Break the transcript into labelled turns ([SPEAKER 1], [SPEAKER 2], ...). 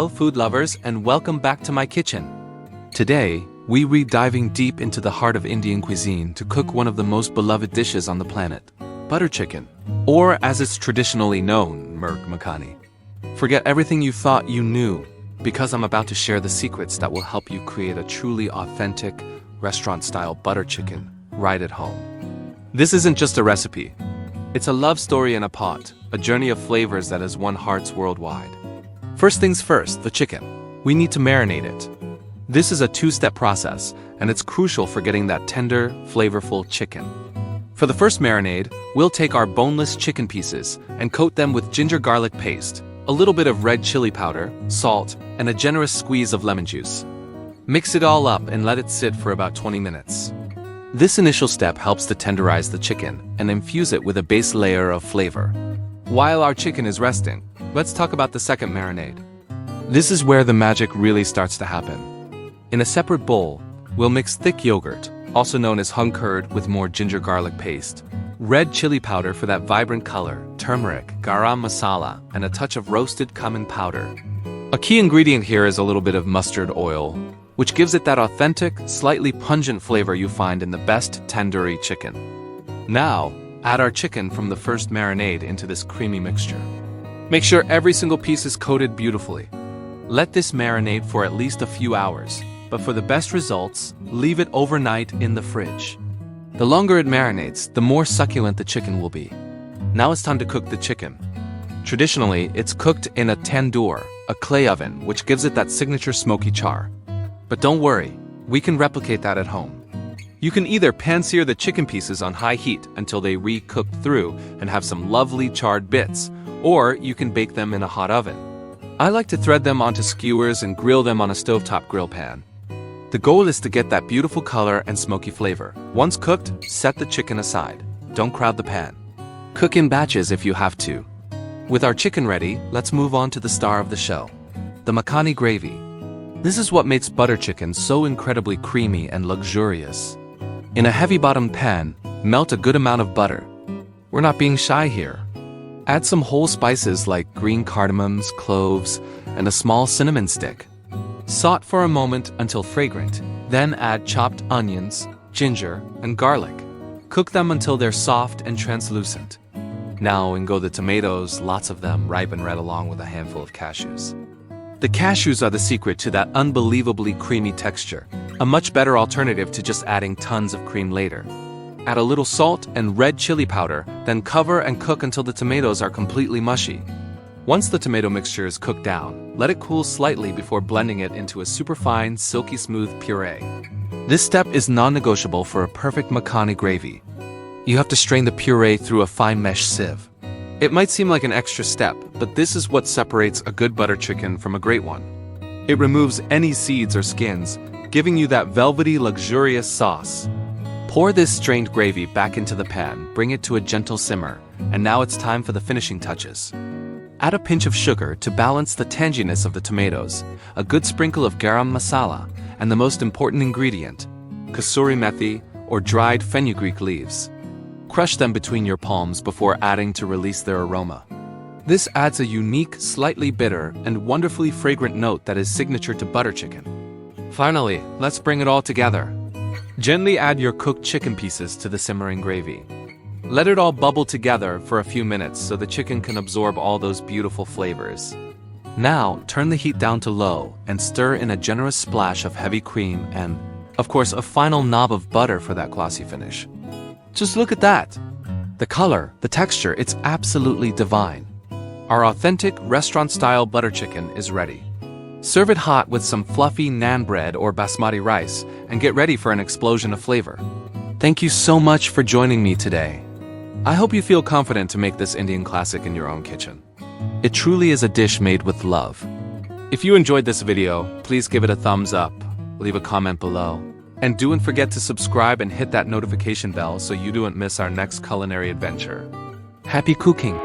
[SPEAKER 1] Hello, food lovers, and welcome back to my kitchen. Today, we're diving deep into the heart of Indian cuisine to cook one of the most beloved dishes on the planet, butter chicken, or as it's traditionally known, Murgh Makhani. Forget everything you thought you knew, because I'm about to share the secrets that will help you create a truly authentic, restaurant-style butter chicken right at home. This isn't just a recipe. It's a love story in a pot, a journey of flavors that has won hearts worldwide. First things first, the chicken. We need to marinate it. This is a two-step process, and it's crucial for getting that tender, flavorful chicken. For the first marinade, we'll take our boneless chicken pieces and coat them with ginger garlic paste, a little bit of red chili powder, salt, and a generous squeeze of lemon juice. Mix it all up and let it sit for about 20 minutes. This initial step helps to tenderize the chicken and infuse it with a base layer of flavor. While our chicken is resting, let's talk about the second marinade. This is where the magic really starts to happen. In a separate bowl, we'll mix thick yogurt, also known as hung curd, with more ginger garlic paste, red chili powder for that vibrant color, turmeric, garam masala, and a touch of roasted cumin powder. A key ingredient here is a little bit of mustard oil, which gives it that authentic, slightly pungent flavor you find in the best tandoori chicken. Now, add our chicken from the first marinade into this creamy mixture. Make sure every single piece is coated beautifully. Let this marinate for at least a few hours, but for the best results, leave it overnight in the fridge. The longer it marinates, the more succulent the chicken will be. Now it's time to cook the chicken. Traditionally, it's cooked in a tandoor, a clay oven, which gives it that signature smoky char. But don't worry, we can replicate that at home. You can either pan-sear the chicken pieces on high heat until they re-cook through and have some lovely charred bits, or you can bake them in a hot oven. I like to thread them onto skewers and grill them on a stovetop grill pan. The goal is to get that beautiful color and smoky flavor. Once cooked, set the chicken aside. Don't crowd the pan. Cook in batches if you have to. With our chicken ready, let's move on to the star of the show, the makhani gravy. This is what makes butter chicken so incredibly creamy and luxurious. In a heavy-bottomed pan, melt a good amount of butter. We're not being shy here. Add some whole spices like green cardamoms, cloves, and a small cinnamon stick. Saute for a moment until fragrant, then add chopped onions, ginger, and garlic. Cook them until they're soft and translucent. Now in go the tomatoes, lots of them, ripe and red, along with a handful of cashews. The cashews are the secret to that unbelievably creamy texture, a much better alternative to just adding tons of cream later. Add a little salt and red chili powder, then cover and cook until the tomatoes are completely mushy. Once the tomato mixture is cooked down, let it cool slightly before blending it into a superfine, silky smooth puree. This step is non-negotiable for a perfect makhani gravy. You have to strain the puree through a fine mesh sieve. It might seem like an extra step, but this is what separates a good butter chicken from a great one. It removes any seeds or skins, giving you that velvety, luxurious sauce. Pour this strained gravy back into the pan, bring it to a gentle simmer, and now it's time for the finishing touches. Add a pinch of sugar to balance the tanginess of the tomatoes, a good sprinkle of garam masala, and the most important ingredient, kasuri methi, or dried fenugreek leaves. Crush them between your palms before adding to release their aroma. This adds a unique, slightly bitter, and wonderfully fragrant note that is signature to butter chicken. Finally, let's bring it all together. Gently add your cooked chicken pieces to the simmering gravy. Let it all bubble together for a few minutes so the chicken can absorb all those beautiful flavors. Now, turn the heat down to low and stir in a generous splash of heavy cream and, of course, a final knob of butter for that glossy finish. Just look at that! The color, the texture, it's absolutely divine. Our authentic restaurant-style butter chicken is ready. Serve it hot with some fluffy naan bread or basmati rice and get ready for an explosion of flavor. Thank you so much for joining me today. I hope you feel confident to make this Indian classic in your own kitchen. It truly is a dish made with love. If you enjoyed this video, please give it a thumbs up, leave a comment below, and don't forget to subscribe and hit that notification bell so you don't miss our next culinary adventure. Happy cooking!